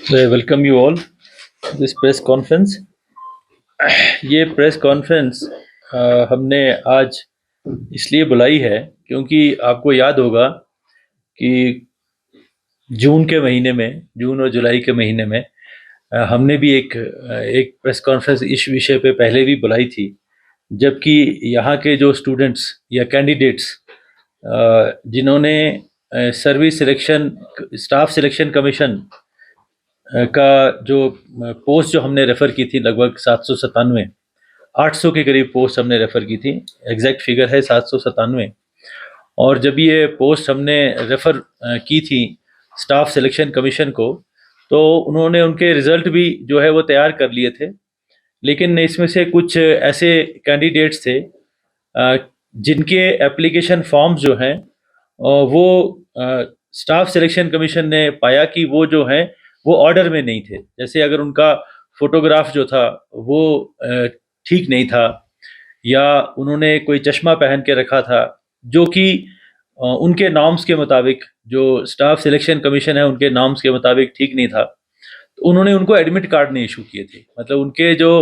So I welcome you all to this press conference. ये press conference हमने आज इसलिए बुलाई है क्योंकि आपको याद होगा कि जून और जुलाई के महीने में हमने भी एक प्रेस कॉन्फ्रेंस इस विषय पे पहले भी बुलाई थी, जबकि यहाँ के जो स्टूडेंट्स या कैंडिडेट्स जिन्होंने service selection staff selection commission का जो पोस्ट जो हमने रेफ़र की थी, लगभग 797 800 के करीब पोस्ट हमने रेफ़र की थी। एग्जैक्ट फिगर है 797। और जब ये पोस्ट हमने रेफ़र की थी स्टाफ सिलेक्शन कमीशन को, तो उन्होंने उनके रिज़ल्ट भी जो है वो तैयार कर लिए थे। लेकिन इसमें से कुछ ऐसे कैंडिडेट्स थे जिनके एप्लीकेशन फॉर्म्स जो हैं वो स्टाफ सिलेक्शन कमीशन ने पाया कि वो जो हैं वो ऑर्डर में नहीं थे। जैसे अगर उनका फोटोग्राफ जो था वो ठीक नहीं था, या उन्होंने कोई चश्मा पहन के रखा था जो कि उनके नॉर्म्स के मुताबिक, जो स्टाफ सिलेक्शन कमीशन है उनके नॉर्म्स के मुताबिक ठीक नहीं था, तो उन्होंने उनको एडमिट कार्ड नहीं इशू किए थे। मतलब उनके जो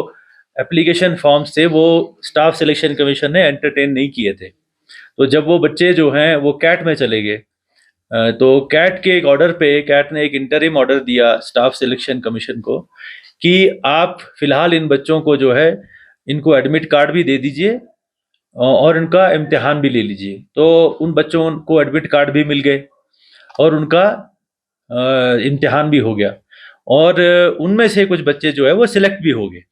एप्लीकेशन फॉर्म्स थे वो स्टाफ सिलेक्शन कमीशन ने एंटरटेन नहीं किए थे। तो जब वो बच्चे जो हैं वो कैट में चले गए, तो कैट के एक ऑर्डर पे कैट ने एक इंटरिम ऑर्डर दिया स्टाफ सिलेक्शन कमीशन को कि आप फिलहाल इन बच्चों को जो है इनको एडमिट कार्ड भी दे दीजिए और इनका इम्तिहान भी ले लीजिए। तो उन बच्चों को एडमिट कार्ड भी मिल गए और उनका इम्तिहान भी हो गया, और उनमें से कुछ बच्चे जो है वो सिलेक्ट भी हो गए।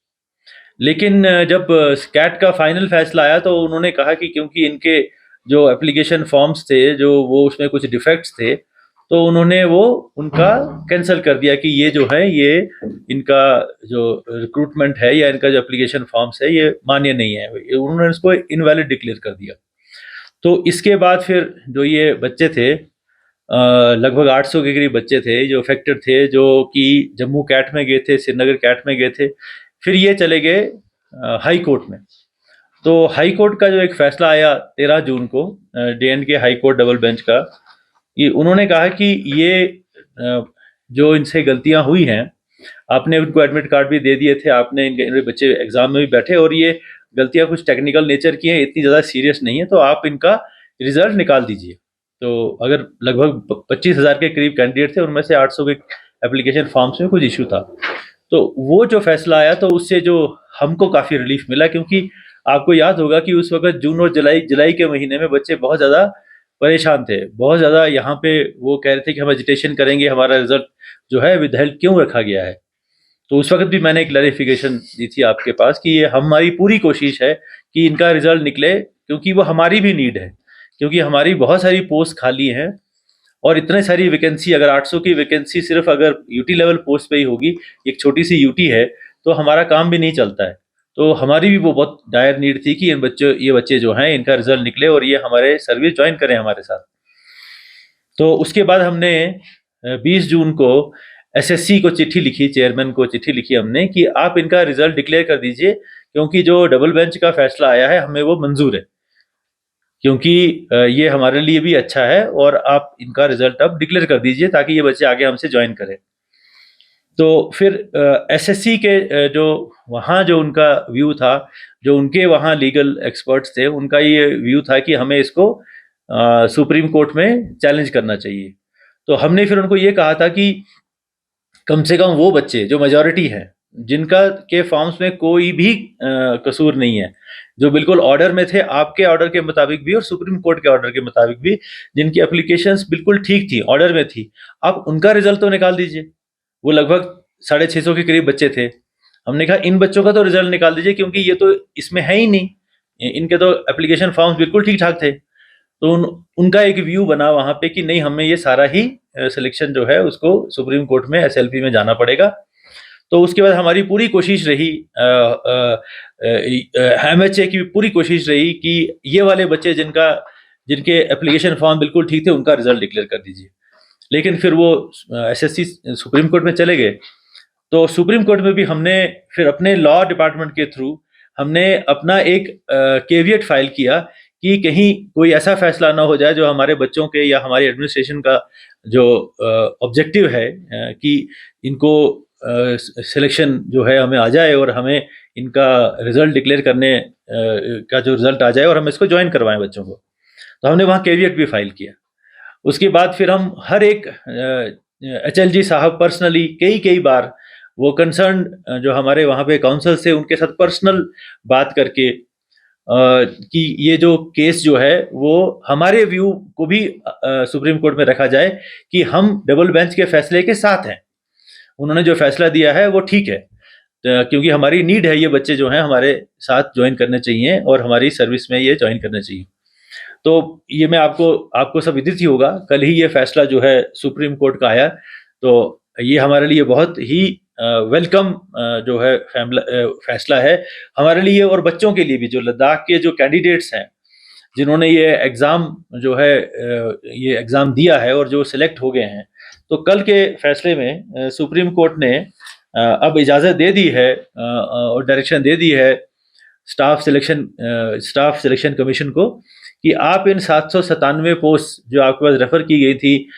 लेकिन जब कैट का फाइनल फैसला आया तो उन्होंने कहा कि क्योंकि इनके जो एप्लीकेशन फॉर्म्स थे जो वो उसमें कुछ डिफेक्ट्स थे, तो उन्होंने वो उनका कैंसिल कर दिया कि ये जो है ये इनका जो रिक्रूटमेंट है या इनका जो एप्लीकेशन फॉर्म्स है ये मान्य नहीं है। उन्होंने इसको इनवैलिड डिक्लेयर कर दिया। तो इसके बाद फिर जो ये बच्चे थे, लगभग 800 के करीब बच्चे थे जो अफेक्टेड थे, जो कि जम्मू कैट में गए थे, श्रीनगर कैट में गए थे। फिर ये चले गए हाई कोर्ट में। तो हाई कोर्ट का जो एक फैसला आया 13 जून को, J&K high court double bench का, ये उन्होंने कहा कि ये जो इनसे गलतियां हुई हैं, आपने उनको एडमिट कार्ड भी दे दिए थे, आपने इनके बच्चे एग्जाम में भी बैठे, और ये गलतियां कुछ टेक्निकल नेचर की हैं, इतनी ज़्यादा सीरियस नहीं है, तो आप इनका रिजल्ट निकाल दीजिए। तो अगर लगभग 25,000 के करीब कैंडिडेट थे, उनमें से 800 के एप्लीकेशन फॉर्म्स में कुछ इशू था। तो वो जो फैसला आया तो उससे जो हमको काफ़ी रिलीफ मिला, क्योंकि आपको याद होगा कि उस वक्त जून और जुलाई के महीने में बच्चे बहुत ज़्यादा परेशान थे, बहुत ज़्यादा यहाँ पे वो कह रहे थे कि हम एजिटेशन करेंगे, हमारा रिजल्ट जो है विदहेल्ड क्यों रखा गया है। तो उस वक्त भी मैंने एक क्लैरिफिकेशन दी थी आपके पास कि ये हमारी पूरी कोशिश है कि इनका रिजल्ट निकले, क्योंकि वो हमारी भी नीड है, क्योंकि हमारी बहुत सारी पोस्ट खाली हैं और इतने सारी वैकेंसी, अगर 800 की वैकेंसी सिर्फ अगर यूटी लेवल पोस्ट पे ही होगी, एक छोटी सी यूटी है, तो हमारा काम भी नहीं चलता है। तो हमारी भी वो बहुत डायर नीड थी कि ये बच्चे जो हैं इनका रिजल्ट निकले और ये हमारे सर्विस ज्वाइन करें हमारे साथ। तो उसके बाद हमने 20 जून को एसएससी को चिट्ठी लिखी, चेयरमैन को चिट्ठी लिखी हमने कि आप इनका रिजल्ट डिक्लेयर कर दीजिए, क्योंकि जो डबल बेंच का फैसला आया है हमें वो मंजूर है, क्योंकि ये हमारे लिए भी अच्छा है, और आप इनका रिजल्ट अब डिक्लेयर कर दीजिए ताकि ये बच्चे आगे हमसे ज्वाइन करें। तो फिर एसएससी के जो वहाँ जो उनका व्यू था, जो उनके वहाँ लीगल एक्सपर्ट्स थे, उनका ये व्यू था कि हमें इसको सुप्रीम कोर्ट में चैलेंज करना चाहिए। तो हमने फिर उनको ये कहा था कि कम से कम वो बच्चे जो मेजॉरिटी हैं, जिनका के फॉर्म्स में कोई भी कसूर नहीं है, जो बिल्कुल ऑर्डर में थे, आपके ऑर्डर के मुताबिक भी और सुप्रीम कोर्ट के ऑर्डर के मुताबिक भी, जिनकी एप्लीकेशंस बिल्कुल ठीक थी, ऑर्डर में थी, आप उनका रिजल्ट तो निकाल दीजिए। वो लगभग 650 के करीब बच्चे थे। हमने कहा इन बच्चों का तो रिजल्ट निकाल दीजिए, क्योंकि ये तो इसमें है ही नहीं, इनके तो एप्लीकेशन फॉर्म्स बिल्कुल ठीक ठाक थे। तो उनका एक व्यू बना वहाँ पे कि नहीं, हमें ये सारा ही सिलेक्शन जो है उसको सुप्रीम कोर्ट में एसएलपी में जाना पड़ेगा। तो उसके बाद हमारी पूरी कोशिश रही, एमएचए की पूरी कोशिश रही कि ये वाले बच्चे जिनके एप्लीकेशन फॉर्म बिल्कुल ठीक थे, उनका रिजल्ट डिक्लेयर कर दीजिए। लेकिन फिर वो एसएससी सुप्रीम कोर्ट में चले गए। तो सुप्रीम कोर्ट में भी हमने फिर अपने लॉ डिपार्टमेंट के थ्रू हमने अपना एक केवियट फाइल किया कि कहीं कोई ऐसा फैसला ना हो जाए जो हमारे बच्चों के या हमारी एडमिनिस्ट्रेशन का जो ऑब्जेक्टिव है कि इनको सिलेक्शन जो है हमें आ जाए और हमें इनका रिजल्ट डिक्लेयर करने का जो रिजल्ट आ जाए और हम इसको ज्वाइन करवाएं बच्चों को। तो हमने वहाँ कैविएट भी फाइल किया। उसके बाद फिर हम हर एक एचएलजी साहब पर्सनली कई कई बार वो कंसर्न जो हमारे वहाँ पे काउंसिल से उनके साथ पर्सनल बात करके कि ये जो केस जो है वो हमारे व्यू को भी सुप्रीम कोर्ट में रखा जाए कि हम डबल बेंच के फैसले के साथ हैं, उन्होंने जो फैसला दिया है वो ठीक है, क्योंकि हमारी नीड है, ये बच्चे जो हैं हमारे साथ ज्वाइन करने चाहिए और हमारी सर्विस में ये ज्वाइन करने चाहिए। तो ये मैं आपको सब विदित ही होगा, कल ही ये फैसला जो है सुप्रीम कोर्ट का आया, तो ये हमारे लिए बहुत ही वेलकम जो है फैसला है हमारे लिए और बच्चों के लिए भी, जो लद्दाख के जो कैंडिडेट्स हैं जिन्होंने ये एग्ज़ाम जो है ये एग्ज़ाम दिया है और जो सिलेक्ट हो गए हैं। तो कल के फैसले में सुप्रीम कोर्ट ने अब इजाज़त दे दी है और डायरेक्शन दे दी है स्टाफ सिलेक्शन कमीशन को कि आप इन 797 पोस्ट जो आपके पास रेफर की गई थी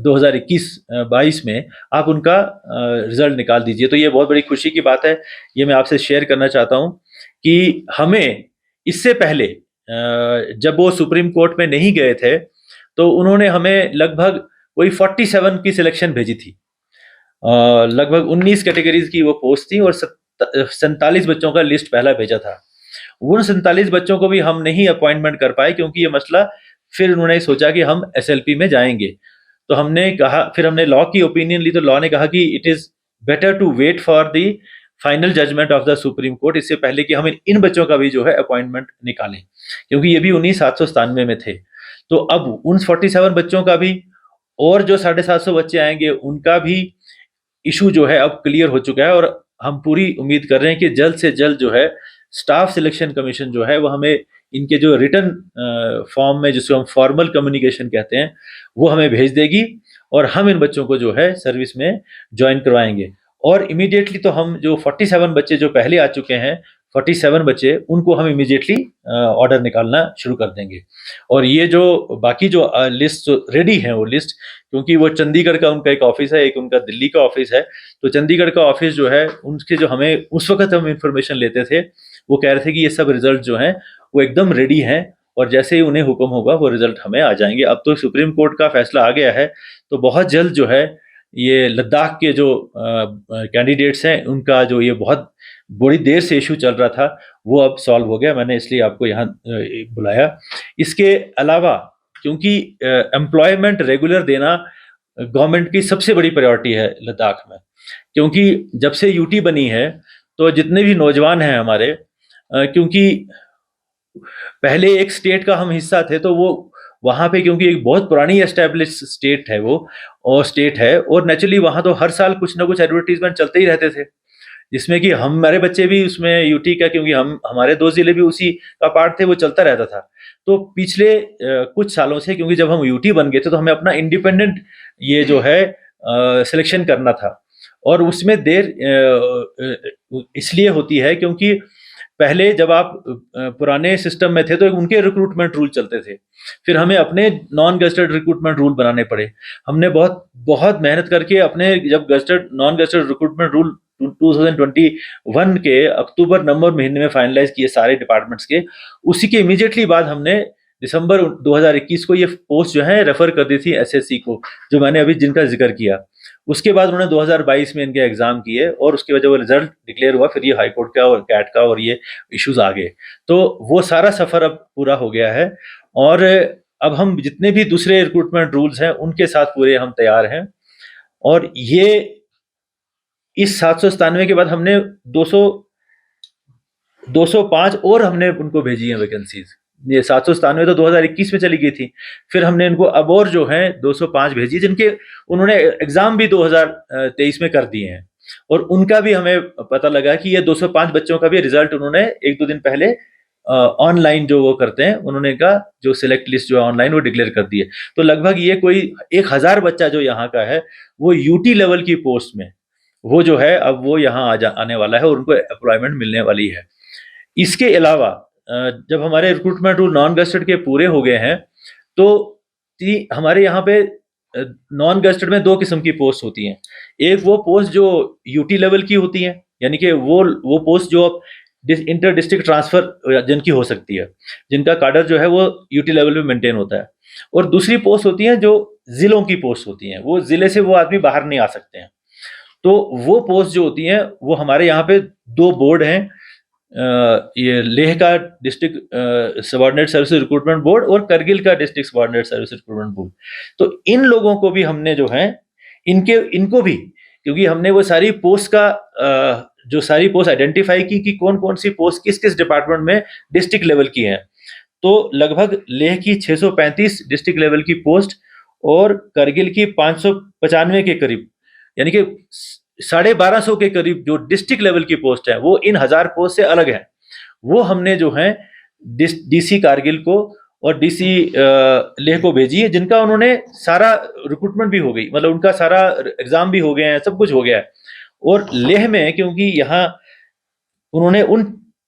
2021-22 में, आप उनका रिजल्ट निकाल दीजिए। तो ये बहुत बड़ी खुशी की बात है, ये मैं आपसे शेयर करना चाहता हूँ कि हमें इससे पहले जब वो सुप्रीम कोर्ट में नहीं गए थे तो उन्होंने हमें लगभग कोई 47 की सिलेक्शन भेजी थी। लगभग 19 कैटेगरीज की वो पोस्ट थी और 47 बच्चों का लिस्ट पहला भेजा था। उन 47 बच्चों को भी हम नहीं अपॉइंटमेंट कर पाए क्योंकि ये मसला, फिर उन्होंने सोचा कि हम एसएलपी में जाएंगे। तो हमने कहा, फिर हमने लॉ की ओपिनियन ली, तो लॉ ने कहा कि it is better to wait for the final judgment of the supreme court, इससे पहले कि हम इन बच्चों का भी जो है अपॉइंटमेंट निकालें, क्योंकि ये भी 19,797 में थे। तो अब उन 47 बच्चों का भी और जो 750 बच्चे आएंगे उनका भी इशू जो है अब क्लियर हो चुका है और हम पूरी उम्मीद कर रहे हैं कि जल्द से जल्द जो है स्टाफ सिलेक्शन कमीशन जो है वो हमें इनके जो रिटर्न फॉर्म में, जिसको हम फॉर्मल कम्युनिकेशन कहते हैं, वो हमें भेज देगी और हम इन बच्चों को जो है सर्विस में ज्वाइन करवाएंगे। और इमीडिएटली तो हम जो 47 बच्चे जो पहले आ चुके हैं, 47 बच्चे, उनको हम इमीडिएटली ऑर्डर निकालना शुरू कर देंगे। और ये जो बाकी जो लिस्ट रेडी है, वो लिस्ट, क्योंकि वो चंडीगढ़ का उनका एक ऑफिस है, एक उनका दिल्ली का ऑफिस है, तो चंडीगढ़ का ऑफिस जो है उनके जो हमें उस वक्त हम इंफॉर्मेशन लेते थे, वो कह रहे थे कि ये सब रिजल्ट जो हैं वो एकदम रेडी हैं और जैसे ही उन्हें हुक्म होगा वो रिजल्ट हमें आ जाएंगे। अब तो सुप्रीम कोर्ट का फैसला आ गया है, तो बहुत जल्द जो है ये लद्दाख के जो कैंडिडेट्स हैं उनका जो ये बहुत बड़ी देर से इशू चल रहा था वो अब सॉल्व हो गया। मैंने इसलिए आपको यहाँ बुलाया। इसके अलावा क्योंकि एम्प्लॉयमेंट रेगुलर देना गवर्नमेंट की सबसे बड़ी प्रायोरिटी है लद्दाख में, क्योंकि जब से यूटी बनी है तो जितने भी नौजवान हैं हमारे, क्योंकि पहले एक स्टेट का हम हिस्सा थे, तो वो वहाँ पे क्योंकि एक बहुत पुरानी एस्टेब्लिश स्टेट है वो, और स्टेट है, और नेचुरली वहाँ तो हर साल कुछ ना कुछ एडवर्टीजमेंट चलते ही रहते थे, जिसमें कि हमारे बच्चे भी उसमें यूटी का, क्योंकि हमारे 2 जिले भी उसी का पार्ट थे, वो चलता रहता था। तो पिछले कुछ सालों से, क्योंकि जब हम यूटी बन गए थे तो हमें अपना इंडिपेंडेंट ये जो है सिलेक्शन करना था, और उसमें देर इसलिए होती है क्योंकि पहले जब आप पुराने सिस्टम में थे तो उनके रिक्रूटमेंट रूल चलते थे, फिर हमें अपने नॉन गजेटेड रिक्रूटमेंट रूल बनाने पड़े। हमने बहुत बहुत मेहनत करके अपने जब gazetted non gazetted recruitment rule 2021 के अक्टूबर नवंबर महीने में फाइनलाइज किए सारे डिपार्टमेंट्स के, उसी के इमीडिएटली बाद हमने दिसंबर 2021 को ये पोस्ट जो है रेफर कर दी थी एसएससी को, जो मैंने अभी जिनका जिक्र किया। उसके बाद उन्होंने 2022 में इनके एग्जाम किए और उसके बाद जब रिजल्ट डिक्लेयर हुआ, फिर ये हाई कोर्ट का और कैट का और ये इश्यूज आ गए, तो वो सारा सफर अब पूरा हो गया है और अब हम जितने भी दूसरे रिक्रूटमेंट रूल्स हैं उनके साथ पूरे हम तैयार हैं। और ये इस 797 के बाद हमने 205 और हमने उनको भेजी है वैकेंसीज। ये 797 तो 2021 में चली गई थी, फिर हमने इनको अब और जो है 205 भेजी, जिनके उन्होंने एग्जाम भी 2023 में कर दिए हैं, और उनका भी हमें पता लगा कि ये 205 बच्चों का भी रिजल्ट उन्होंने 1-2 दिन पहले ऑनलाइन जो वो करते हैं, उन्होंने का जो सिलेक्ट लिस्ट जो है ऑनलाइन वो डिक्लेयर कर दी है। तो लगभग ये कोई 1000 बच्चा जो यहाँ का है वो यूटी लेवल की पोस्ट में वो जो है अब वो यहाँ आने वाला है और उनको एम्प्लॉयमेंट मिलने वाली है। इसके अलावा जब हमारे रिक्रूटमेंट रूल नॉन गजेटेड के पूरे हो गए हैं, तो हमारे यहाँ पे नॉन गजेटेड में 2 किस्म की पोस्ट होती हैं। एक वो पोस्ट जो यूटी लेवल की होती हैं, यानी कि वो पोस्ट जो इंटर डिस्ट्रिक्ट ट्रांसफर जिनकी हो सकती है, जिनका काडर जो है वो यूटी लेवल पे मेंटेन होता है। और दूसरी पोस्ट होती हैं जो जिलों की पोस्ट होती हैं, वो जिले से वो आदमी बाहर नहीं आ सकते हैं। तो वो पोस्ट जो होती हैं वो हमारे यहाँ पे 2 बोर्ड हैं, ये लेह का district subordinate service recruitment board और करगिल का district subordinate service recruitment board. तो इन लोगों को भी हमने जो है इनको भी, क्योंकि हमने वो सारी पोस्ट का जो सारी पोस्ट आइडेंटिफाई की कि कौन कौन सी पोस्ट किस किस डिपार्टमेंट में डिस्ट्रिक्ट लेवल की है। तो लगभग लेह की 635 डिस्ट्रिक्ट लेवल की पोस्ट और करगिल की 595 के करीब, यानी कि 1250 के करीब जो डिस्ट्रिक्ट लेवल की पोस्ट है वो इन 1000 पोस्ट से अलग है। वो हमने जो है डीसी कारगिल को और डीसी लेह को भेजी है, जिनका उन्होंने सारा रिक्रूटमेंट भी हो गई, मतलब उनका सारा एग्जाम भी हो गए हैं, सब कुछ हो गया है। और लेह में क्योंकि यहाँ उन्होंने उन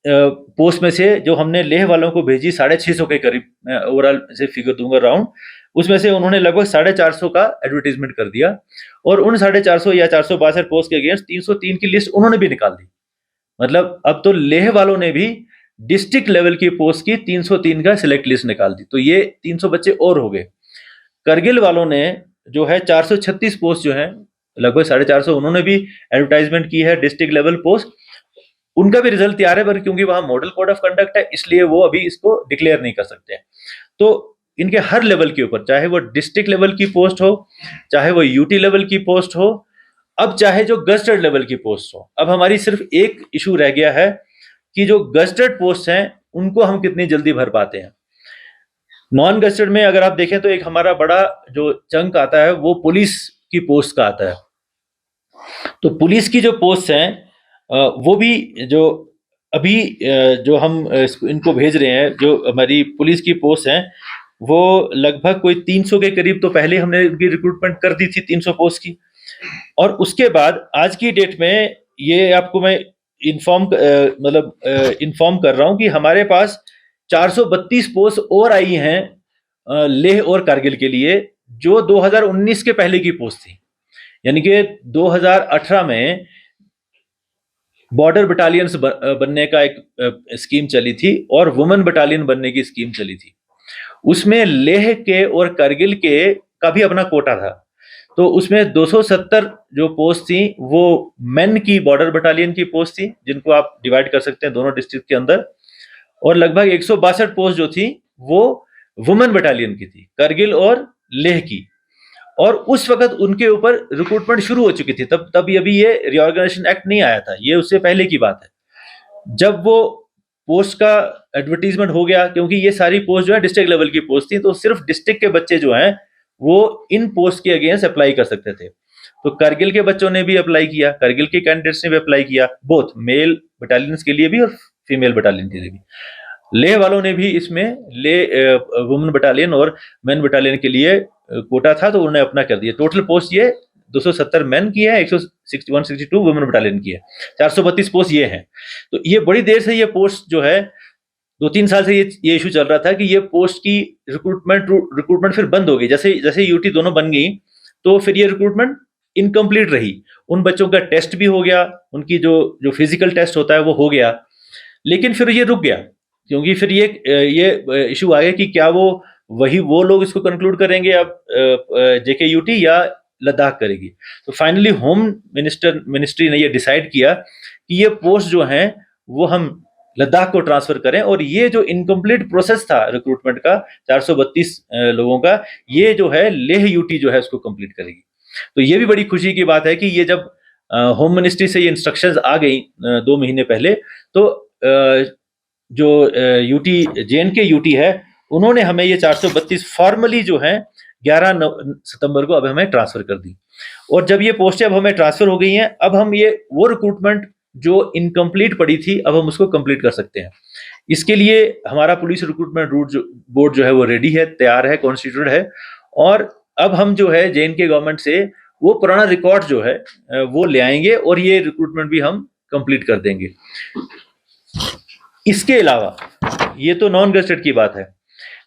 पोस्ट में से जो हमने लेह वालों को भेजी 650 के करीब, मैं ओवरऑल से फिगर दूंगा राउंड, उसमें से उन्होंने लगभग 450 का एडवर्टीजमेंट कर दिया और उन 450 या 462 पोस्ट के अगेंस्ट 303 की लिस्ट उन्होंने भी निकाल दी। मतलब अब तो लेह वालों ने भी डिस्ट्रिक्ट लेवल की पोस्ट की 303 का सिलेक्ट लिस्ट निकाल दी, तो ये 300 बच्चे और हो गए। करगिल वालों ने जो है 436 पोस्ट जो है लगभग 450, उन्होंने भी एडवर्टाइजमेंट की है डिस्ट्रिक्ट लेवल पोस्ट। उनका भी रिजल्ट तैयार है, पर क्योंकि वहां मॉडल कोड ऑफ कंडक्ट है इसलिए वो अभी इसको डिक्लेयर नहीं कर सकते। तो इनके हर लेवल के ऊपर, चाहे वो डिस्ट्रिक्ट लेवल की पोस्ट हो, चाहे वो यूटी लेवल की पोस्ट हो, अब चाहे जो गजेटेड लेवल की पोस्ट हो, अब हमारी सिर्फ एक इशू रह गया है कि जो गजेटेड पोस्ट हैं उनको हम कितनी जल्दी भर पाते हैं। नॉन गजेटेड में अगर आप देखें तो एक हमारा बड़ा जो चंक आता है वो पुलिस की पोस्ट का आता है। तो पुलिस की जो पोस्ट हैं वो भी जो अभी जो हम इनको भेज रहे हैं, जो हमारी पुलिस की पोस्ट हैं, वो लगभग कोई 300 के करीब तो पहले हमने उनकी रिक्रूटमेंट कर दी थी 300 पोस्ट की। और उसके बाद आज की डेट में ये आपको मैं इन्फॉर्म कर रहा हूं कि हमारे पास 432 पोस्ट और आई हैं लेह और कारगिल के लिए, जो 2019 के पहले की पोस्ट थी। यानी कि 2018 में बॉर्डर बटालियंस बनने का एक स्कीम चली थी और वुमेन बटालियन बनने की स्कीम चली थी। उसमें लेह के और करगिल के का भी अपना कोटा था। तो उसमें 270 जो पोस्ट थी वो मेन की बॉर्डर बटालियन की पोस्ट थी, जिनको आप डिवाइड कर सकते हैं दोनों डिस्ट्रिक्ट के अंदर, और लगभग 162 पोस्ट जो थी वो वुमेन बटालियन की थी, करगिल और लेह की। और उस वक्त उनके ऊपर रिक्रूटमेंट शुरू हो चुकी थी, तब अभी ये रिऑर्गेनाइजेशन एक्ट नहीं आया था, ये उससे पहले की बात है। जब वो पोस्ट का एडवर्टीजमेंट हो गया, क्योंकि ये सारी पोस्ट जो है डिस्ट्रिक्ट लेवल की पोस्ट थी, तो सिर्फ डिस्ट्रिक्ट के बच्चे जो हैं वो इन पोस्ट के अगेंस्ट अप्लाई कर सकते थे। तो करगिल के बच्चों ने भी अप्लाई किया, करगिल के कैंडिडेट्स ने भी अप्लाई किया, बोथ मेल बटालियन के लिए भी और फीमेल बटालियन के लिए भी। लेह वालों ने भी इसमें वुमेन बटालियन और मेन बटालियन के लिए कोटा था, तो उन्होंने अपना कर दिया। टोटल पोस्ट ये 270 मेन की है, 162 वुमेन बटालियन की है, 432 पोस्ट ये हैं। तो ये बड़ी देर से ये पोस्ट जो है 2-3 साल से ये इशू चल रहा था कि ये पोस्ट की रिक्रूटमेंट फिर बंद हो गई। जैसे यूटी दोनों बन गई तो फिर ये रिक्रूटमेंट इनकम्प्लीट रही। उन बच्चों का टेस्ट भी हो गया, उनकी जो फिजिकल टेस्ट होता है वो हो गया, लेकिन फिर ये रुक गया, क्योंकि फिर ये इशू आ गया कि क्या वो लोग इसको कंक्लूड करेंगे अब जेके यूटी या लद्दाख करेगी। तो फाइनली होम मिनिस्ट्री ने ये डिसाइड किया कि ये पोस्ट जो हैं वो हम लद्दाख को ट्रांसफर करें, और ये जो इनकम्प्लीट प्रोसेस था रिक्रूटमेंट का 432 लोगों का, ये जो है लेह यूटी जो है उसको कंप्लीट करेगी। तो ये भी बड़ी खुशी की बात है कि ये जब होम मिनिस्ट्री से ये इंस्ट्रक्शंस आ गई 2 महीने पहले, तो जो यूटी जेएनके यूटी है उन्होंने हमें ये 432 फॉर्मली जो है 11 सितंबर को अब हमें ट्रांसफर कर दी। और जब ये पोस्टें अब हमें ट्रांसफर हो गई हैं, अब हम ये वो रिक्रूटमेंट जो इनकम्प्लीट पड़ी थी अब हम उसको कंप्लीट कर सकते हैं। इसके लिए हमारा पुलिस रिक्रूटमेंट बोर्ड जो है वो रेडी है, तैयार है, कॉन्स्टिट्यूटेड है, और अब हम जो है जेएनके गवर्नमेंट से वो पुराना रिकॉर्ड जो है वो ले आएंगे और ये रिक्रूटमेंट भी हम कंप्लीट कर देंगे। इसके अलावा ये तो नॉन गजेटेड की बात है,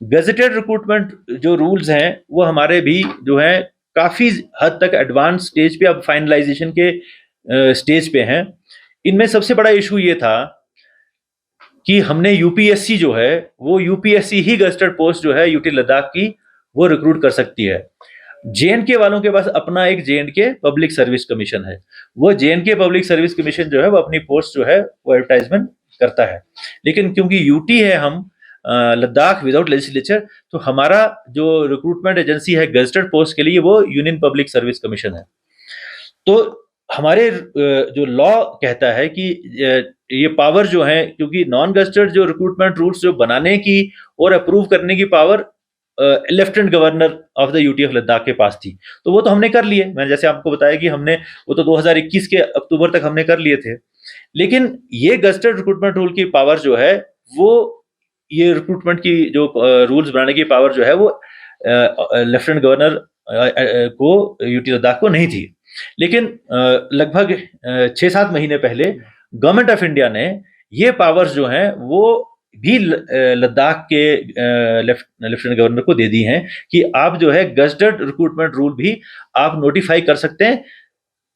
गजेटेड रिक्रूटमेंट जो रूल्स हैं वो हमारे भी जो है काफी हद तक एडवांस स्टेज पे, अब फाइनलाइजेशन के स्टेज पे हैं। इनमें सबसे बड़ा इशू ये था कि हमने यूपीएससी जो है वो यूपीएससी ही गजेटेड पोस्ट जो है यूटी लद्दाख की वो रिक्रूट कर सकती है। जेएनके वालों के पास अपना एक जेएनके पब्लिक सर्विस कमीशन है, वो जेएनके पब्लिक सर्विस कमीशन जो है वो अपनी पोस्ट जो है वो एडवर्टाइजमेंट करता है। लेकिन क्योंकि यूटी है हम लद्दाख विदाउट लेजिस्लेचर, तो हमारा जो रिक्रूटमेंट एजेंसी है गजेटेड पोस्ट के लिए वो यूनियन पब्लिक सर्विस कमीशन है। तो हमारे जो लॉ कहता है कि ये पावर जो है, क्योंकि नॉन गजेटेड जो रिक्रूटमेंट रूल्स जो बनाने की और अप्रूव करने की power lieutenant governor of the UT of Ladakh के पास थी, तो वो तो हमने कर लिए। मैंने जैसे आपको बताया कि हमने वो तो 2021 के अक्टूबर तक हमने कर लिए थे। लेकिन ये गजेटेड रिक्रूटमेंट रूल की पावर जो है वो, ये रिक्रूटमेंट की जो रूल्स बनाने की पावर जो है वो लेफ्टिनेंट गवर्नर को यूटी लद्दाख को नहीं थी। लेकिन लगभग 6-7 महीने पहले गवर्नमेंट ऑफ इंडिया ने ये पावर्स जो हैं वो भी लद्दाख के लेफ्टिनेंट गवर्नर को दे दी हैं कि आप जो है गजेटेड रिक्रूटमेंट रूल भी आप नोटिफाई कर सकते हैं।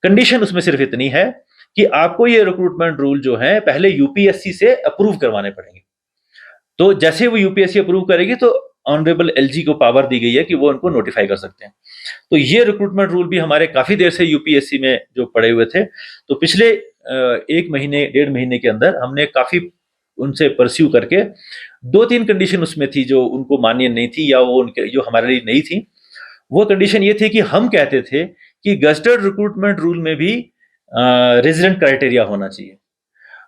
कंडीशन उसमें सिर्फ इतनी है कि आपको ये रिक्रूटमेंट रूल जो है पहले यूपीएससी से अप्रूव करवाने पड़ेंगे। तो जैसे वो यूपीएससी अप्रूव करेगी तो ऑनरेबल एलजी को पावर दी गई है कि वो उनको नोटिफाई कर सकते हैं। तो ये रिक्रूटमेंट रूल भी हमारे काफी देर से यूपीएससी में जो पड़े हुए थे, तो पिछले 1 महीने 1.5 महीने के अंदर हमने काफी उनसे परस्यू करके 2-3 कंडीशन उसमें थी जो उनको मान्य नहीं थी या वो उनके जो हमारे लिए नहीं थी। वो कंडीशन ये थी कि हम कहते थे कि गजेटेड रिक्रूटमेंट रूल में भी रेजिडेंट क्राइटेरिया होना चाहिए।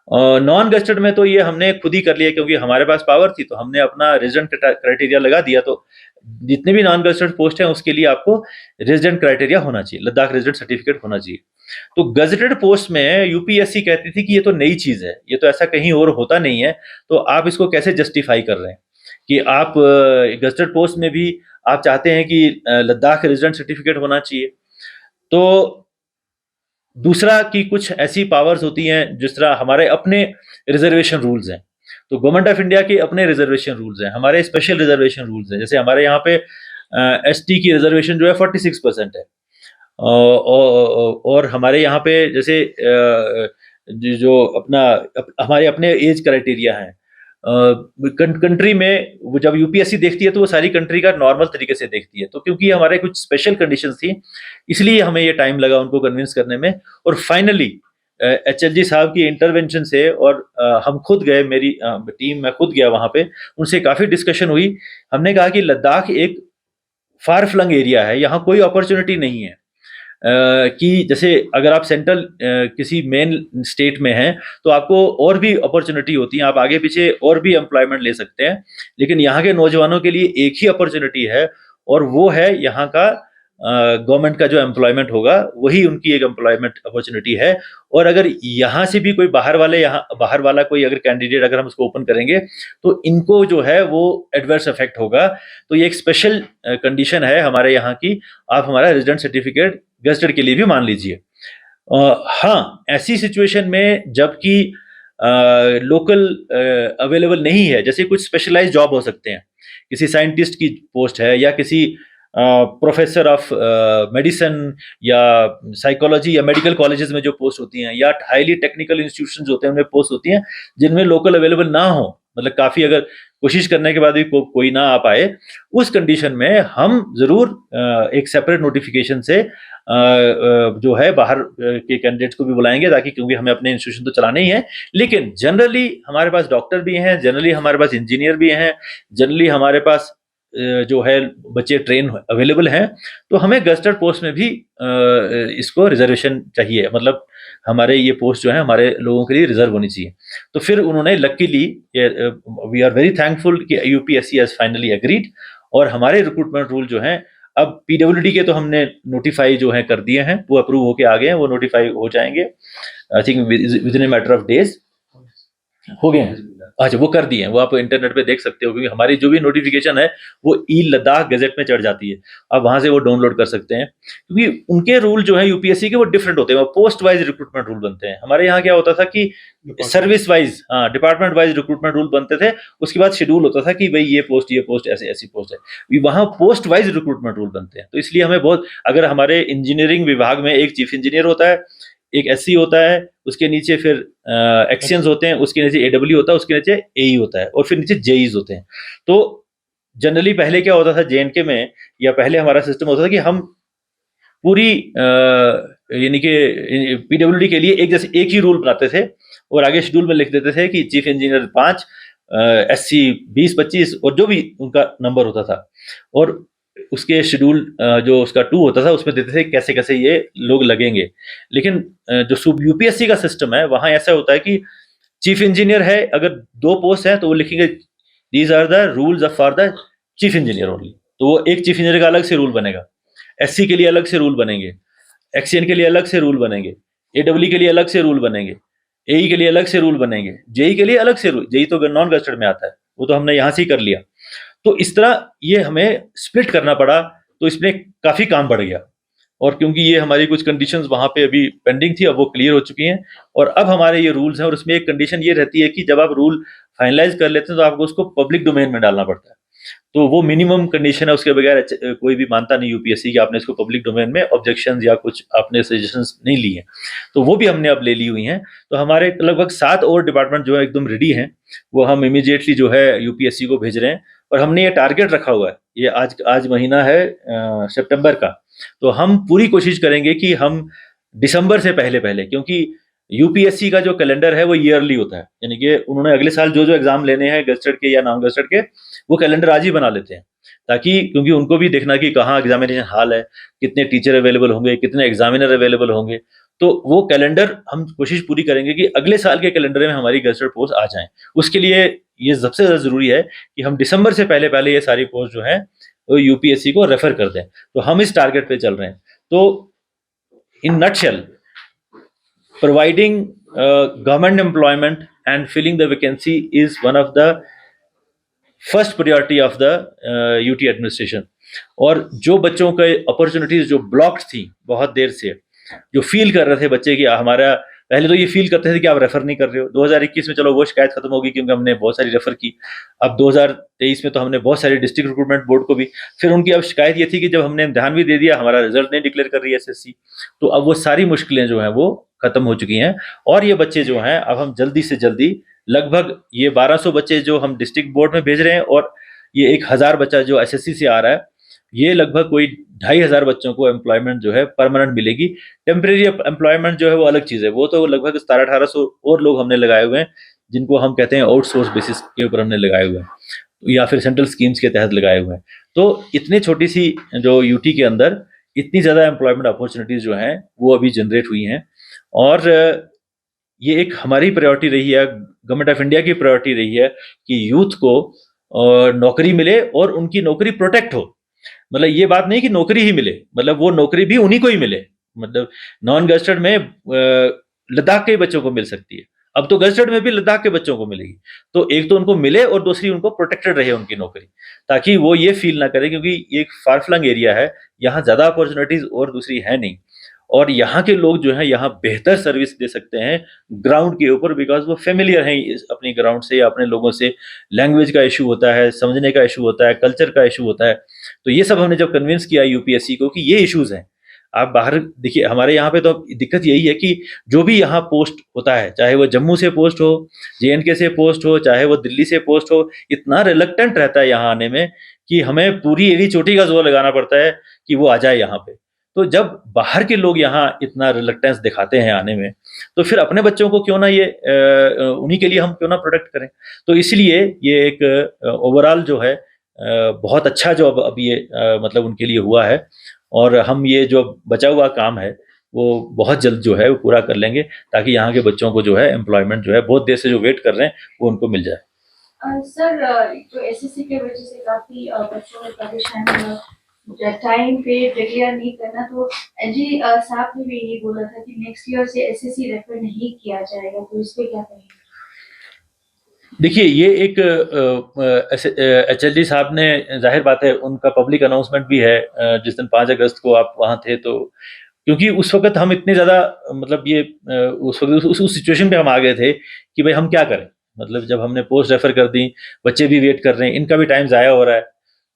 नॉन गजेटेड में तो ये हमने खुद ही कर लिया, क्योंकि हमारे पास पावर थी तो हमने अपना रेजिडेंट क्राइटेरिया लगा दिया। तो जितने भी नॉन गजेटेड पोस्ट हैं उसके लिए आपको रेजिडेंट क्राइटेरिया होना चाहिए, लद्दाख रेजिडेंट सर्टिफिकेट होना चाहिए। तो गजेटेड पोस्ट में यूपीएससी कहती थी कि ये तो नई चीज है, ये तो ऐसा कहीं और होता नहीं है, तो आप इसको कैसे जस्टिफाई कर रहे हैं कि आप गजेटेड पोस्ट में भी आप चाहते हैं कि लद्दाख रेजिडेंट सर्टिफिकेट होना चाहिए। तो दूसरा कि कुछ ऐसी पावर्स होती हैं जिस तरह हमारे अपने रिजर्वेशन रूल्स हैं, तो गवर्नमेंट ऑफ इंडिया के अपने रिजर्वेशन रूल्स हैं, हमारे स्पेशल रिजर्वेशन रूल्स हैं। जैसे हमारे यहाँ पे एसटी की रिजर्वेशन जो है 46% है, और हमारे यहाँ पे जैसे जो अपना हमारे अपने एज क्राइटेरिया है कंट्री में, वो जब यूपीएससी देखती है तो वो सारी कंट्री का नॉर्मल तरीके से देखती है। तो क्योंकि हमारे कुछ स्पेशल कंडीशंस थी इसलिए हमें ये टाइम लगा उनको कन्विंस करने में, और फाइनली एचएलजी साहब की इंटरवेंशन से, और हम खुद गए, मेरी टीम मैं खुद गया वहां पे, उनसे काफी डिस्कशन हुई। हमने कहा कि लद्दाख एक फार फ्लंग एरिया है, यहाँ कोई अपॉर्चुनिटी नहीं है कि जैसे अगर आप सेंट्रल किसी मेन स्टेट में हैं तो आपको और भी अपॉर्चुनिटी होती है, आप आगे पीछे और भी एम्प्लॉयमेंट ले सकते हैं। लेकिन यहाँ के नौजवानों के लिए एक ही अपॉर्चुनिटी है, और वो है यहाँ का गवर्नमेंट का जो एम्प्लॉयमेंट होगा वही उनकी एक एम्प्लॉयमेंट अपॉर्चुनिटी है। और अगर यहाँ से भी कोई बाहर वाला कोई अगर कैंडिडेट अगर हम उसको ओपन करेंगे तो इनको जो है वो एडवर्स इफेक्ट होगा। तो ये एक स्पेशल कंडीशन है हमारे यहाँ की, आप हमारा रेजिडेंट सर्टिफिकेट गजेटेड के लिए भी मान लीजिए। हाँ, ऐसी सिचुएशन में जबकि लोकल अवेलेबल नहीं है, जैसे कुछ स्पेशलाइज्ड जॉब हो सकते हैं, किसी साइंटिस्ट की पोस्ट है या किसी प्रोफेसर ऑफ मेडिसिन या साइकोलॉजी या मेडिकल कॉलेजेस में जो पोस्ट होती हैं, या हाईली टेक्निकल इंस्टीट्यूशंस होते हैं उनमें पोस्ट होती हैं जिनमें लोकल अवेलेबल ना हो, मतलब काफी अगर कोशिश करने के बाद भी कोई ना आ पाए, उस कंडीशन में हम जरूर एक सेपरेट नोटिफिकेशन से जो है बाहर के कैंडिडेट्स को भी बुलाएंगे, ताकि क्योंकि हमें अपने इंस्टीट्यूशन तो चलाने ही है। लेकिन जनरली हमारे पास डॉक्टर भी हैं, जनरली हमारे पास इंजीनियर भी हैं, जनरली हमारे पास जो है बच्चे ट्रेन अवेलेबल हैं। तो हमें गजेटेड पोस्ट में भी इसको रिजर्वेशन चाहिए, मतलब हमारे ये पोस्ट जो है हमारे लोगों के लिए रिजर्व होनी चाहिए। तो फिर उन्होंने luckily, we are very thankful कि यूपीएससी हैज फाइनली एग्रीड, और हमारे रिक्रूटमेंट रूल जो हैं अब पीडब्ल्यूडी के तो हमने नोटिफाई जो है कर दिए हैं, वो अप्रूव होके आ गए हैं, वो नोटिफाई हो जाएंगे I think with in a matter of days. हो गए हैं। अच्छा, वो कर दिए हैं, वो आप इंटरनेट पे देख सकते हो, क्योंकि हमारी जो भी नोटिफिकेशन है वो ई लद्दाख गजट में चढ़ जाती है। आप वहां से वो डाउनलोड कर सकते हैं, क्योंकि उनके रूल जो है यूपीएससी के वो डिफरेंट होते हैं, वो पोस्ट वाइज रिक्रूटमेंट रूल बनते हैं। हमारे यहाँ क्या होता था कि सर्विस वाइज, हाँ, डिपार्टमेंट वाइज रिक्रूटमेंट रूल बनते थे। उसके बाद शेड्यूल होता था कि भाई ये पोस्ट ऐसे ऐसी पोस्ट है, वहाँ पोस्ट वाइज रिक्रूटमेंट रूल बनते हैं। तो इसलिए हमें बहुत, अगर हमारे इंजीनियरिंग विभाग में एक चीफ इंजीनियर होता है, एक एससी होता है, उसके नीचे फिर एक्सियंस होते हैं, उसके नीचे एडब्ल्यू होता है, उसके नीचे एई होता है, और फिर नीचे जेईज होते हैं। तो जनरली पहले क्या होता था जेएनके में, या पहले हमारा सिस्टम होता था कि हम पूरी यानी कि पीडब्ल्यूडी के लिए एक जैसे एक ही रूल बनाते थे, और आगे शेड्यूल में लिख देते थे कि चीफ इंजीनियर 5, एससी 20-25, और जो भी उनका नंबर होता था, और उसके शेड्यूल जो उसका 2 होता था उसमें देते थे कैसे कैसे ये लोग लगेंगे। लेकिन जो यूपीएससी का सिस्टम है वहां ऐसा होता है कि चीफ इंजीनियर है, अगर 2 पोस्ट है तो वो लिखेंगे these are the rules for the chief engineer only. तो वो एक चीफ इंजीनियर का अलग से रूल बनेगा, एससी के लिए अलग से रूल बनेंगे, एक्सीएन के लिए अलग से रूल बनेंगे, एडब्ल्यू के लिए अलग से रूल बनेंगे, एई के लिए अलग से रूल बनेंगे, जेई के लिए अलग से रूल, जेई तो नॉन गजटेड में आता है, वो तो हमने यहाँ से ही कर लिया। तो इस तरह ये हमें स्प्लिट करना पड़ा, तो इसमें काफी काम बढ़ गया। और क्योंकि ये हमारी कुछ कंडीशंस वहां पे अभी पेंडिंग थी, अब वो क्लियर हो चुकी हैं, और अब हमारे ये रूल्स हैं। और उसमें एक कंडीशन ये रहती है कि जब आप रूल फाइनलाइज कर लेते हैं तो आपको उसको पब्लिक डोमेन में डालना पड़ता है। तो वो मिनिमम कंडीशन है, उसके बगैर कोई भी मानता नहीं यूपीएससी कि आपने इसको पब्लिक डोमेन में ऑब्जेक्शन या कुछ आपने सजेशंस नहीं ली हैं। तो वो भी हमने अब ले ली हुई हैं। तो हमारे लगभग 7 और डिपार्टमेंट जो है एकदम रेडी हैं, वो हम इमीडिएटली जो है यूपीएससी को भेज रहे हैं। और हमने ये टारगेट रखा हुआ है, ये आज आज महीना है सितंबर का, तो हम पूरी कोशिश करेंगे कि हम दिसंबर से पहले पहले, क्योंकि यूपीएससी का जो कैलेंडर है वो ईयरली होता है, यानी कि उन्होंने अगले साल जो जो एग्जाम लेने हैं गजटेड के या नॉन गजटेड के, वो कैलेंडर आज ही बना लेते हैं, ताकि क्योंकि उनको भी देखना कि कहाँ एग्जामिनेशन हाल है, कितने टीचर अवेलेबल होंगे, कितने एग्जामिनर अवेलेबल होंगे। तो वो कैलेंडर हम कोशिश पूरी करेंगे कि अगले साल के कैलेंडर में हमारी गजटेड पोस्ट आ जाए। उसके लिए ये सबसे ज्यादा जरूरी है कि हम दिसंबर से पहले पहले ये सारी पोस्ट जो है वो यूपीएससी को रेफर कर दें। तो हम इस टारगेट पे चल रहे हैं। तो in nutshell, providing government employment and filling the vacancy is one of the first priority of the UT administration. और जो बच्चों के अपॉर्चुनिटीज जो ब्लॉक्ड थी बहुत देर से, जो फील कर रहे थे बच्चे कि हमारा, पहले तो ये फील करते थे कि आप रेफर नहीं कर रहे हो। 2021 में चलो वो शिकायत खत्म होगी क्योंकि हमने बहुत सारी रेफर की। अब 2023 में तो हमने बहुत सारी डिस्ट्रिक्ट रिक्रूटमेंट बोर्ड को भी, फिर उनकी अब शिकायत ये थी कि जब हमने इम्तिहान भी दे दिया हमारा रिजल्ट नहीं डिक्लेयर कर रही है एसएससी। तो अब वो सारी मुश्किलें जो हैं वो खत्म हो चुकी हैं, और ये बच्चे जो हैं अब हम जल्दी से जल्दी, लगभग ये 1200 बच्चे जो हम डिस्ट्रिक्ट बोर्ड में भेज रहे हैं, और ये 1000 बच्चा जो एसएससी से आ रहा है, ये लगभग कोई 2500 बच्चों को एम्प्लॉयमेंट जो है परमानेंट मिलेगी। टेम्परेरी एम्प्लॉयमेंट जो है वो अलग चीज़ है, वो तो लगभग 1700-1800 और लोग हमने लगाए हुए हैं, जिनको हम कहते हैं आउटसोर्स बेसिस के ऊपर हमने लगाए हुए हैं, या फिर सेंट्रल स्कीम्स के तहत लगाए हुए हैं। तो इतनी छोटी सी जो यूटी के अंदर इतनी ज़्यादा एम्प्लॉयमेंट अपॉर्चुनिटीज़ जो हैं वो अभी जनरेट हुई हैं। और ये एक हमारी प्रायोरिटी रही है, गवर्नमेंट ऑफ इंडिया की प्रायोरिटी रही है कि यूथ को नौकरी मिले और उनकी नौकरी प्रोटेक्ट हो। मतलब ये बात नहीं कि नौकरी ही मिले, मतलब वो नौकरी भी उन्हीं को ही मिले। मतलब नॉन गजटेड में लद्दाख के बच्चों को मिल सकती है, अब तो गजटेड में भी लद्दाख के बच्चों को मिलेगी। तो एक तो उनको मिले और दूसरी उनको प्रोटेक्टेड रहे उनकी नौकरी, ताकि वो ये फील ना करे, क्योंकि ये एक फार फ्लंग एरिया है, यहाँ ज्यादा अपॉर्चुनिटीज और दूसरी है नहीं। और यहाँ के लोग जो हैं यहाँ बेहतर सर्विस दे सकते हैं ग्राउंड के ऊपर, बिकॉज वो फेमिलियर हैं अपनी ग्राउंड से या अपने लोगों से। लैंग्वेज का इशू होता है, समझने का इशू होता है, कल्चर का इशू होता है। तो ये सब हमने जब कन्विंस किया यूपीएससी को कि ये इश्यूज हैं, आप बाहर देखिए हमारे यहाँ पे तो दिक्कत यही है कि जो भी यहाँ पोस्ट होता है, चाहे वो जम्मू से पोस्ट हो, जेएनके से पोस्ट हो, चाहे वो दिल्ली से पोस्ट हो, इतना रिलक्टेंट रहता है यहाँ आने में कि हमें पूरी एड़ी चोटी का जोर लगाना पड़ता है कि वो आ जाए यहाँ पे। तो जब बाहर के लोग यहाँ इतना रिलक्टेंस दिखाते हैं आने में, तो फिर अपने बच्चों को क्यों ना ये उन्हीं के लिए हम क्यों ना प्रोटेक्ट करें। तो इसलिए ये एक ओवरऑल जो है बहुत अच्छा जो अब ये मतलब उनके लिए हुआ है। और हम ये जो बचा हुआ काम है वो बहुत जल्द जो है वो पूरा कर लेंगे, ताकि यहाँ के बच्चों को जो है एम्प्लॉयमेंट जो है बहुत देर से जो वेट कर रहे हैं वो उनको मिल जाए। सर, जो एसएससी के वजह से काफी बच्चों में परेशान टाइम पे डिक्लेयर नहीं करना, तो एजी साहब ने भी यही बोला था कि नेक्स्ट ईयर से एसएससी रेफर नहीं किया जाएगा, तो इस पे क्या कहेंगे? देखिए ये एक एचएलडी साहब ने, जाहिर बात है उनका पब्लिक अनाउंसमेंट भी है, जिस दिन 5 अगस्त को आप वहाँ थे तो, क्योंकि उस वक़्त हम इतने ज़्यादा, मतलब ये उस वक़्त उस सिचुएशन पे हम आ गए थे कि भई हम क्या करें? मतलब जब हमने पोस्ट रेफ़र कर दी, बच्चे भी वेट कर रहे हैं, इनका भी टाइम ज़ाया हो रहा है,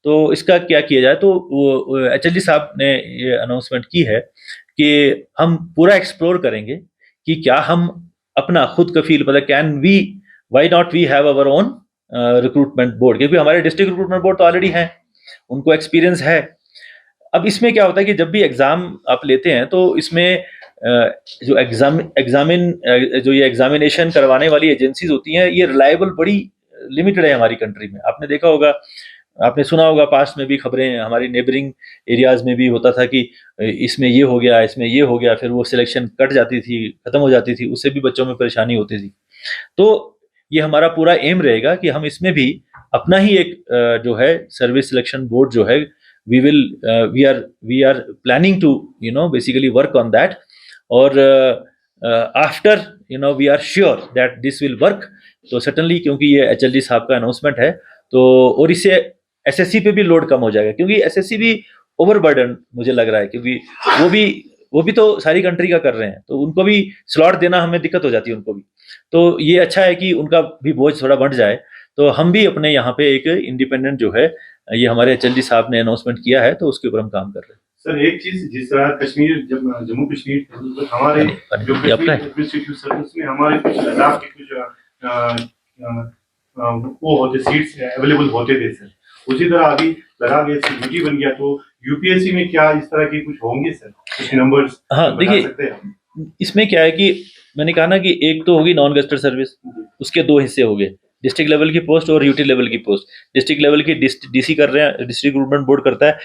तो इसका क्या किया जाए? तो वो एचएलडी साहब ने ये अनाउंसमेंट की है कि हम पूरा एक्सप्लोर करेंगे कि क्या हम अपना खुद कफ़ील, मतलब can we, why not we have our own recruitment board, क्योंकि हमारे डिस्ट्रिक्ट रिक्रूटमेंट बोर्ड तो ऑलरेडी हैं, उनको एक्सपीरियंस है। अब इसमें क्या होता है कि जब भी एग्ज़ाम आप लेते हैं तो इसमें जो जो ये एग्ज़ामिनेशन करवाने वाली एजेंसीज़ होती हैं, ये रिलायबल बड़ी लिमिटेड है हमारी कंट्री में। आपने देखा होगा, आपने सुना होगा, पास्ट में भी खबरें हमारी नेबरिंग एरियाज़ में भी होता था कि इसमें ये हो गया, इसमें ये हो गया, फिर वो सिलेक्शन कट जाती थी, खत्म हो जाती थी, उससे भी बच्चों में परेशानी होती थी। तो ये हमारा पूरा एम रहेगा कि हम इसमें भी अपना ही एक जो है सर्विस सिलेक्शन बोर्ड जो है, we are planning to basically work on that, और after we are sure that this will work, तो सर्टनली, क्योंकि ये एचएलडी साहब का अनाउंसमेंट है, तो और इससे एसएससी पे भी लोड कम हो जाएगा, क्योंकि एसएससी भी ओवरबर्डन मुझे लग रहा है, क्योंकि वो भी वो भी तो सारी कंट्री का कर रहे हैं, तो उनको भी स्लॉट देना हमें दिक्कत हो जाती है उनको भी। तो ये अच्छा है कि उनका भी बोझ थोड़ा बढ़ जाए, तो हम भी अपने यहाँ पे एक इंडिपेंडेंट जो है, ये हमारे एचएलडी साहब ने अनाउंसमेंट किया है, तो उसके ऊपर हम काम कर रहे हैं। सर एक चीज, जिस तरह कश्मीर, जब जम्मू कश्मीर तो हमारे जो कश्मीर एडमिनिस्ट्रेटिव सर्विस में हमारे कुछ लद्दाख के कुछ वो होते सीट्स अवेलेबल होते थे सर, उसी तरह अभी लद्दाख यूटी बन गया, तो यूपीएससी में क्या इस तरह के कुछ होंगे सर, कुछ नंबर्स हाँ बता सकते देखिए, हैं? इसमें क्या है कि मैंने कहा ना कि एक तो होगी नॉन गस्टेड सर्विस, उसके दो हिस्से हो गए, डिस्ट्रिक्ट लेवल की पोस्ट और यूटी लेवल की पोस्ट। डिस्ट्रिक्ट लेवल की डीसी कर रहे हैं, डिस्ट्रिक्ट रिक्रूटमेंट बोर्ड करता है,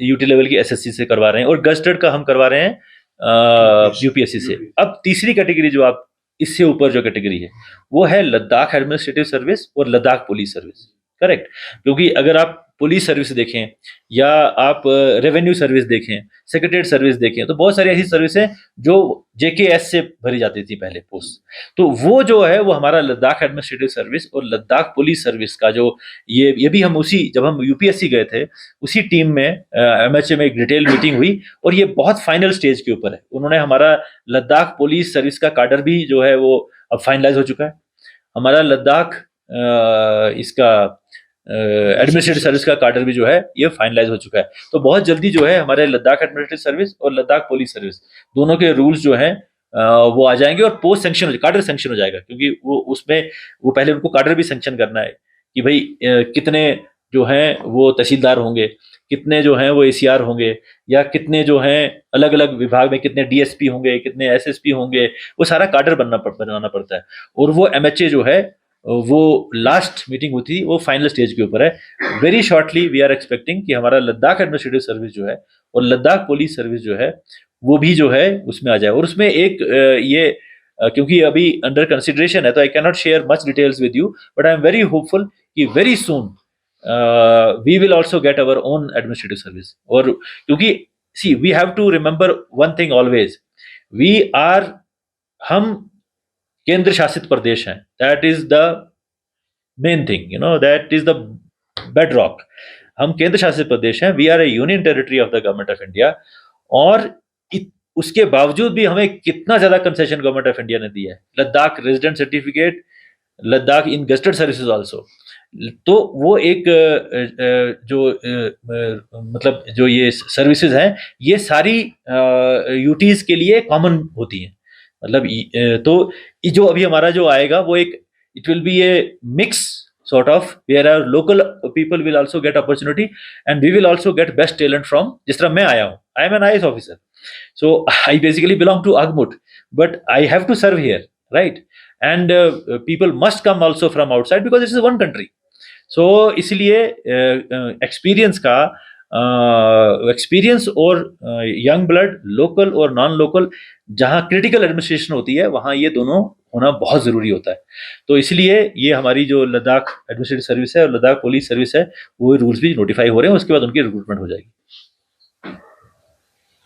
यूटी लेवल की एसएससी से करवा रहे हैं, और गस्टेड का हम करवा रहे हैं यूपीएससी से। अब तीसरी कैटेगरी जो आप, इससे ऊपर जो कैटेगरी है, वो है लद्दाख एडमिनिस्ट्रेटिव सर्विस और लद्दाख पुलिस सर्विस। करेक्ट, क्योंकि अगर आप पुलिस सर्विस देखें या आप रेवेन्यू सर्विस देखें, सेक्रेटरीट सर्विस देखें, तो बहुत सारी ऐसी सर्विस है जो जेकेएस से भरी जाती थी पहले पोस्ट, तो वो जो है वो हमारा लद्दाख एडमिनिस्ट्रेटिव सर्विस और लद्दाख पुलिस सर्विस का जो, ये भी हम उसी, जब हम यूपीएससी गए थे, उसी टीम में एमएचए में एक डिटेल मीटिंग हुई, और ये बहुत फाइनल स्टेज के ऊपर है। उन्होंने हमारा लद्दाख पुलिस सर्विस का काडर भी जो है वो अब फाइनलाइज हो चुका है। हमारा लद्दाख इसका एडमिनिस्ट्रेटिव सर्विस का काडर भी जो है ये फाइनलाइज हो चुका है। तो बहुत जल्दी जो है हमारे लद्दाख एडमिनिस्ट्रेटिव सर्विस और लद्दाख पुलिस सर्विस दोनों के रूल्स जो हैं वो आ जाएंगे, और पोस्ट सेंक्शन काडर सेंक्शन हो जाएगा, क्योंकि वो उसमें वो पहले उनको काडर भी सेंक्शन करना है कि भाई कितने जो हैं वो तहसीलदार होंगे, कितने जो हैं वो एसीआर होंगे, या कितने जो हैं अलग अलग विभाग में कितने डीएसपी होंगे, कितने एसएसपी होंगे, वो सारा काडर बनाना पड़ता है। और वो एमएचए जो है, वो लास्ट मीटिंग हुई थी, वो फाइनल स्टेज के ऊपर है। Very shortly we are expecting कि हमारा लद्दाख एडमिनिस्ट्रेटिव सर्विस जो है और लद्दाख पुलिस सर्विस जो है, वो भी जो है उसमें आ जाए। और उसमें एक क्योंकि अभी अंडर कंसिडरेशन है, तो I can not share much details with you, but I am very hopeful कि very soon we will also get our own administrative service. और क्योंकि see we have to remember one thing always, we are, हम केंद्र शासित प्रदेश हैं, that is the main thing, that is the bedrock. हम केंद्र शासित प्रदेश हैं, we are a union territory of the government of India, और उसके बावजूद भी हमें कितना ज्यादा कंसेशन गवर्नमेंट ऑफ इंडिया ने दिया है। लद्दाख रेजिडेंट सर्टिफिकेट, लद्दाख इन गेस्टेड सर्विसेज आल्सो। तो वो एक मतलब जो ये सर्विसेज हैं, ये सारी यूटीज के लिए कॉमन होती हैं। मतलब तो ये जो अभी हमारा जो आएगा वो एक, it will be A mix sort of where our local people will also get opportunity, and we will also get best talent from, जिस तरह मैं आया हूँ, I am an IAS officer, so I basically belong to Agmut, but I have to serve here, right? And people must come also from outside because this is one country. So इसलिए experience का experience और young blood, local और non local, जहाँ critical administration होती है वहाँ ये दोनों होना बहुत ज़रूरी होता है। तो इसलिए ये हमारी जो लद्दाख एडमिनिस्ट्रेटिव सर्विस है और लद्दाख पुलिस सर्विस है, वो रूल्स भी नोटिफाई हो रहे हैं, उसके बाद उनकी रिक्रूटमेंट हो जाएगी।